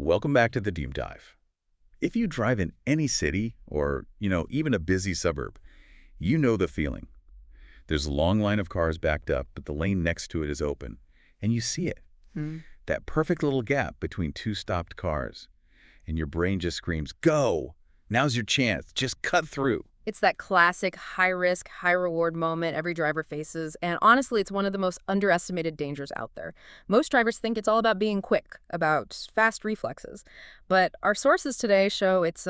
welcome back to the Deep Dive. If you drive in any city or, even a busy suburb, you know the feeling. There's a long line of cars backed up, but the lane next to it is open, and you see it. That perfect little gap between two stopped cars. And your brain just screams, go! Now's your chance. Just cut through. It's that classic high-risk, high-reward moment every driver faces, and honestly, it's one of the most underestimated dangers out there. Most drivers think it's all about being quick, about fast reflexes, but our sources today show it's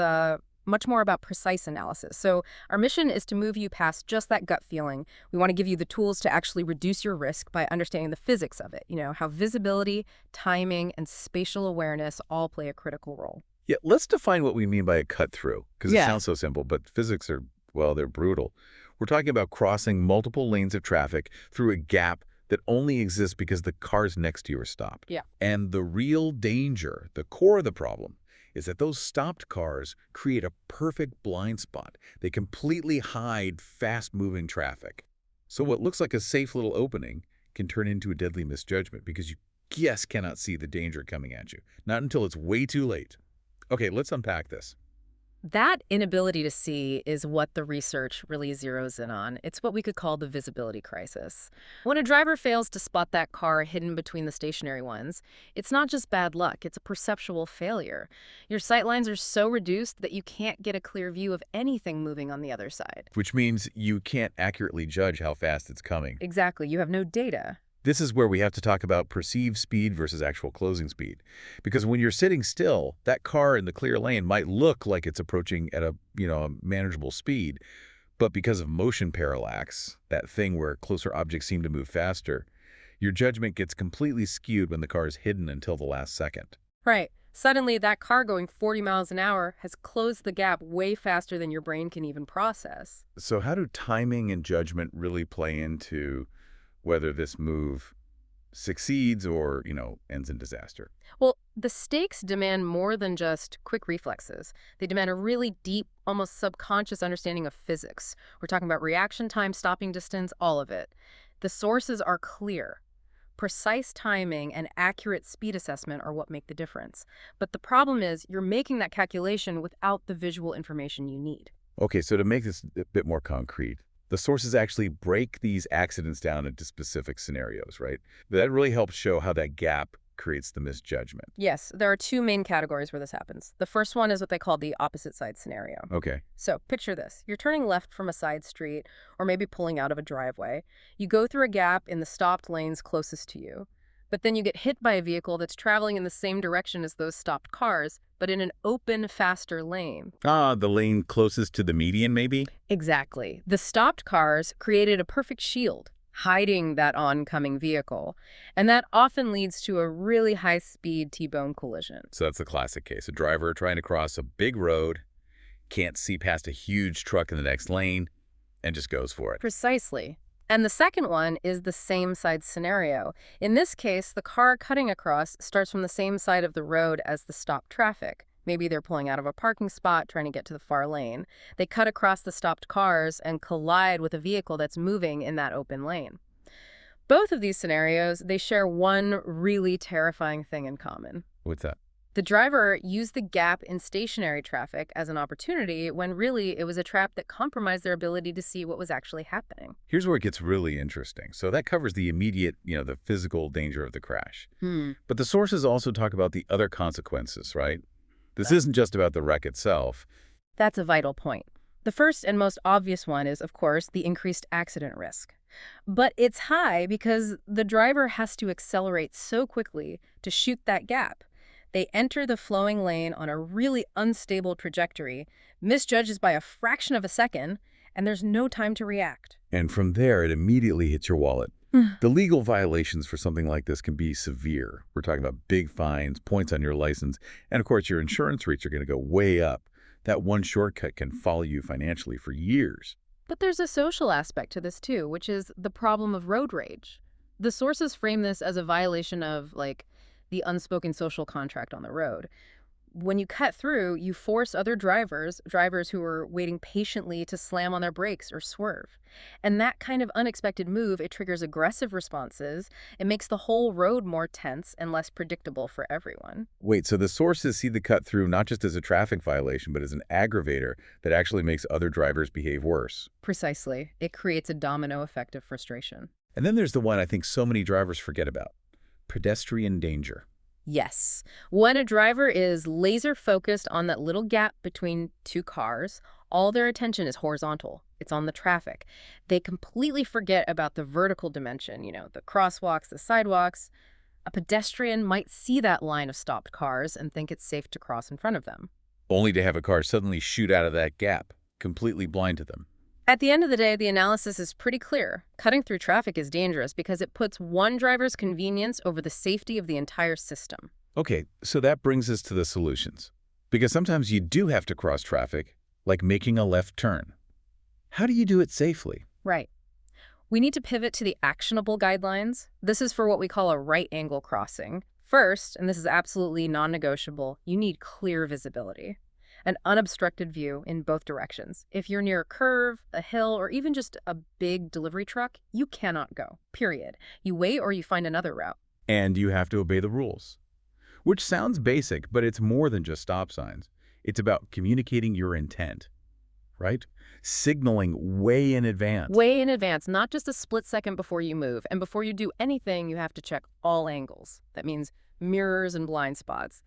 much more about precise analysis. So our mission is to move you past just that gut feeling. We want to give you the tools to actually reduce your risk by understanding the physics of it, how visibility, timing, and spatial awareness all play a critical role. Yeah, let's define what we mean by a cut-through, because it sounds so simple, but physics are, well, they're brutal. We're talking about crossing multiple lanes of traffic through a gap that only exists because the cars next to you are stopped. Yeah. And the real danger, the core of the problem, is that those stopped cars create a perfect blind spot. They completely hide fast-moving traffic. So what looks like a safe little opening can turn into a deadly misjudgment because you just cannot see the danger coming at you. Not until it's way too late. Okay, let's unpack this. That inability to see is what the research really zeroes in on. It's what we could call the visibility crisis. When a driver fails to spot that car hidden between the stationary ones, it's not just bad luck, it's a perceptual failure. Your sightlines are so reduced that you can't get a clear view of anything moving on the other side. Which means you can't accurately judge how fast it's coming. Exactly, you have no data. This is where we have to talk about perceived speed versus actual closing speed. Because when you're sitting still, that car in the clear lane might look like it's approaching at a manageable speed. But because of motion parallax, that thing where closer objects seem to move faster, your judgment gets completely skewed when the car is hidden until the last second. Right. Suddenly, that car going 40 miles an hour has closed the gap way faster than your brain can even process. So how do timing and judgment really play into whether this move succeeds or, ends in disaster? Well, the stakes demand more than just quick reflexes. They demand a really deep, almost subconscious understanding of physics. We're talking about reaction time, stopping distance, all of it. The sources are clear. Precise timing and accurate speed assessment are what make the difference. But the problem is you're making that calculation without the visual information you need. Okay, so to make this a bit more concrete, the sources actually break these accidents down into specific scenarios, right? That really helps show how that gap creates the misjudgment. Yes, there are two main categories where this happens. The first one is what they call the opposite side scenario. Okay. So picture this. You're turning left from a side street or maybe pulling out of a driveway. You go through a gap in the stopped lanes closest to you. But then you get hit by a vehicle that's traveling in the same direction as those stopped cars, but in an open, faster lane. Ah, the lane closest to the median, maybe? Exactly. The stopped cars created a perfect shield, hiding that oncoming vehicle. And that often leads to a really high-speed T-bone collision. So that's the classic case. A driver trying to cross a big road, can't see past a huge truck in the next lane, and just goes for it. Precisely. And the second one is the same side scenario. In this case, the car cutting across starts from the same side of the road as the stopped traffic. Maybe they're pulling out of a parking spot, trying to get to the far lane. They cut across the stopped cars and collide with a vehicle that's moving in that open lane. Both of these scenarios, they share one really terrifying thing in common. What's that? The driver used the gap in stationary traffic as an opportunity when really it was a trap that compromised their ability to see what was actually happening. Here's where it gets really interesting. So that covers the immediate, the physical danger of the crash. But the sources also talk about the other consequences, right? This isn't just about the wreck itself. That's a vital point. The first and most obvious one is, of course, the increased accident risk. But it's high because the driver has to accelerate so quickly to shoot that gap. They enter the flowing lane on a really unstable trajectory, misjudges by a fraction of a second, and there's no time to react. And from there, it immediately hits your wallet. The legal violations for something like this can be severe. We're talking about big fines, points on your license, and of course, your insurance rates are going to go way up. That one shortcut can follow you financially for years. But there's a social aspect to this too, which is the problem of road rage. The sources frame this as a violation of, the unspoken social contract on the road. When you cut through, you force other drivers who are waiting patiently to slam on their brakes or swerve. And that kind of unexpected move, it triggers aggressive responses. It makes the whole road more tense and less predictable for everyone. Wait, so the sources see the cut through not just as a traffic violation, but as an aggravator that actually makes other drivers behave worse. Precisely. It creates a domino effect of frustration. And then there's the one I think so many drivers forget about: pedestrian danger. Yes. When a driver is laser focused on that little gap between two cars, all their attention is horizontal. It's on the traffic. They completely forget about the vertical dimension, the crosswalks, the sidewalks. A pedestrian might see that line of stopped cars and think it's safe to cross in front of them. Only to have a car suddenly shoot out of that gap, completely blind to them. At the end of the day, the analysis is pretty clear. Cutting through traffic is dangerous because it puts one driver's convenience over the safety of the entire system. Okay, so that brings us to the solutions. Because sometimes you do have to cross traffic, like making a left turn. How do you do it safely? Right. We need to pivot to the actionable guidelines. This is for what we call a right-angle crossing. First, and this is absolutely non-negotiable, you need clear visibility. An unobstructed view in both directions. If you're near a curve, a hill, or even just a big delivery truck, you cannot go, period. You wait or you find another route. And you have to obey the rules. Which sounds basic, but it's more than just stop signs. It's about communicating your intent, right? Signaling way in advance. Way in advance, not just a split second before you move. And before you do anything, you have to check all angles. That means mirrors and blind spots.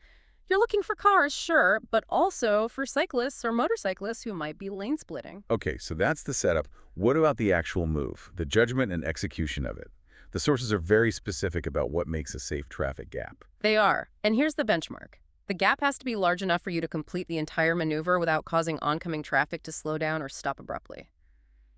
You're looking for cars, sure, but also for cyclists or motorcyclists who might be lane splitting. Okay, so that's the setup. What about the actual move, the judgment and execution of it? The sources are very specific about what makes a safe traffic gap. They are. And here's the benchmark. The gap has to be large enough for you to complete the entire maneuver without causing oncoming traffic to slow down or stop abruptly.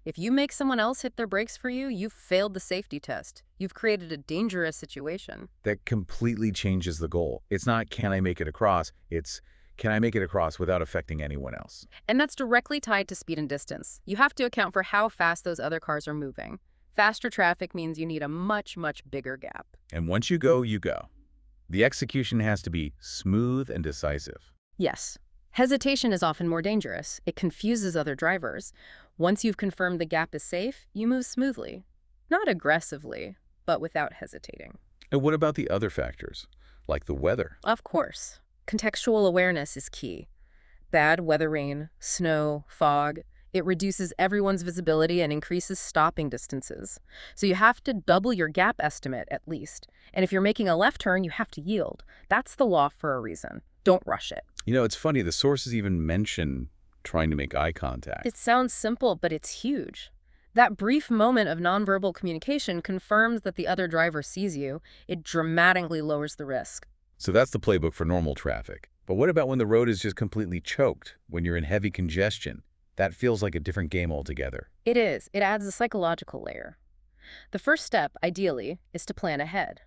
If you make someone else hit their brakes for you, you've failed the safety test. You've created a dangerous situation. That completely changes the goal. It's not, can I make it across? It's, can I make it across without affecting anyone else? And that's directly tied to speed and distance. You have to account for how fast those other cars are moving. Faster traffic means you need a much, much bigger gap. And once you go, you go. The execution has to be smooth and decisive. Yes. Hesitation is often more dangerous. It confuses other drivers. Once you've confirmed the gap is safe, you move smoothly. Not aggressively, but without hesitating. And what about the other factors, like the weather? Of course. Contextual awareness is key. Bad weather, rain, snow, fog. It reduces everyone's visibility and increases stopping distances. So you have to double your gap estimate at least. And if you're making a left turn, you have to yield. That's the law for a reason. Don't rush it. It's funny, the sources even mention trying to make eye contact. It sounds simple, but it's huge. That brief moment of nonverbal communication confirms that the other driver sees you. It dramatically lowers the risk. So that's the playbook for normal traffic. But what about when the road is just completely choked, when you're in heavy congestion? That feels like a different game altogether. It is. It adds a psychological layer. The first step, ideally, is to plan ahead.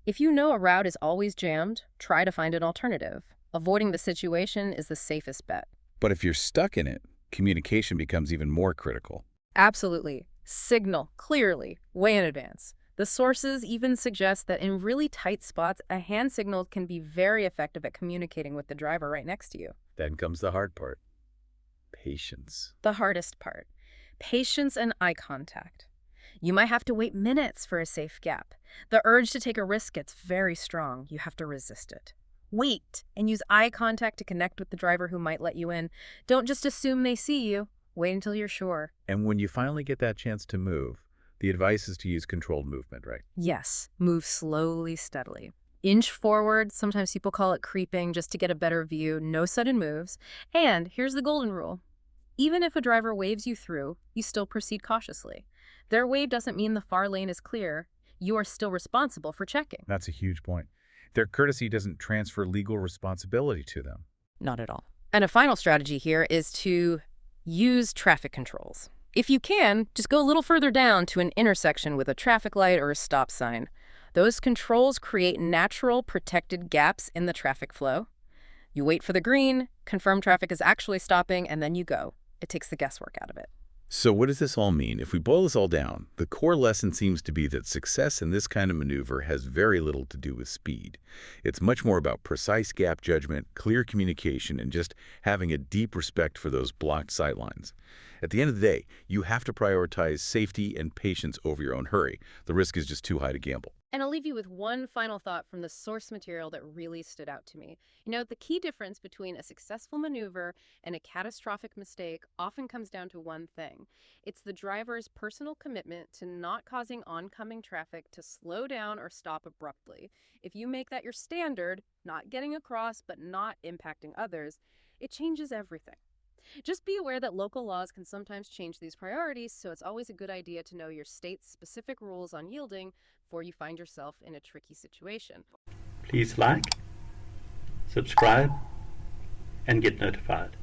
If you know a route is always jammed, try to find an alternative. Avoiding the situation is the safest bet. But if you're stuck in it, communication becomes even more critical. Absolutely. Signal clearly, way in advance. The sources even suggest that in really tight spots, a hand signal can be very effective at communicating with the driver right next to you. Then comes the hard part. Patience. The hardest part. Patience and eye contact. You might have to wait minutes for a safe gap. The urge to take a risk gets very strong. You have to resist it. Wait and use eye contact to connect with the driver who might let you in. Don't just assume they see you. Wait until you're sure. And when you finally get that chance to move, the advice is to use controlled movement, right? Yes, move slowly, steadily. Inch forward, sometimes people call it creeping, just to get a better view. No sudden moves. And here's the golden rule. Even if a driver waves you through, you still proceed cautiously. Their wave doesn't mean the far lane is clear. You are still responsible for checking. That's a huge point. Their courtesy doesn't transfer legal responsibility to them. Not at all. And a final strategy here is to use traffic controls. If you can, just go a little further down to an intersection with a traffic light or a stop sign. Those controls create natural protected gaps in the traffic flow. You wait for the green, confirm traffic is actually stopping, and then you go. It takes the guesswork out of it. So what does this all mean? If we boil this all down, the core lesson seems to be that success in this kind of maneuver has very little to do with speed. It's much more about precise gap judgment, clear communication, and just having a deep respect for those blocked sightlines. At the end of the day, you have to prioritize safety and patience over your own hurry. The risk is just too high to gamble. And I'll leave you with one final thought from the source material that really stood out to me. The key difference between a successful maneuver and a catastrophic mistake often comes down to one thing. It's the driver's personal commitment to not causing oncoming traffic to slow down or stop abruptly. If you make that your standard, not getting across but not impacting others, it changes everything. Just be aware that local laws can sometimes change these priorities, so it's always a good idea to know your state's specific rules on yielding before you find yourself in a tricky situation. Please like, subscribe, and get notified.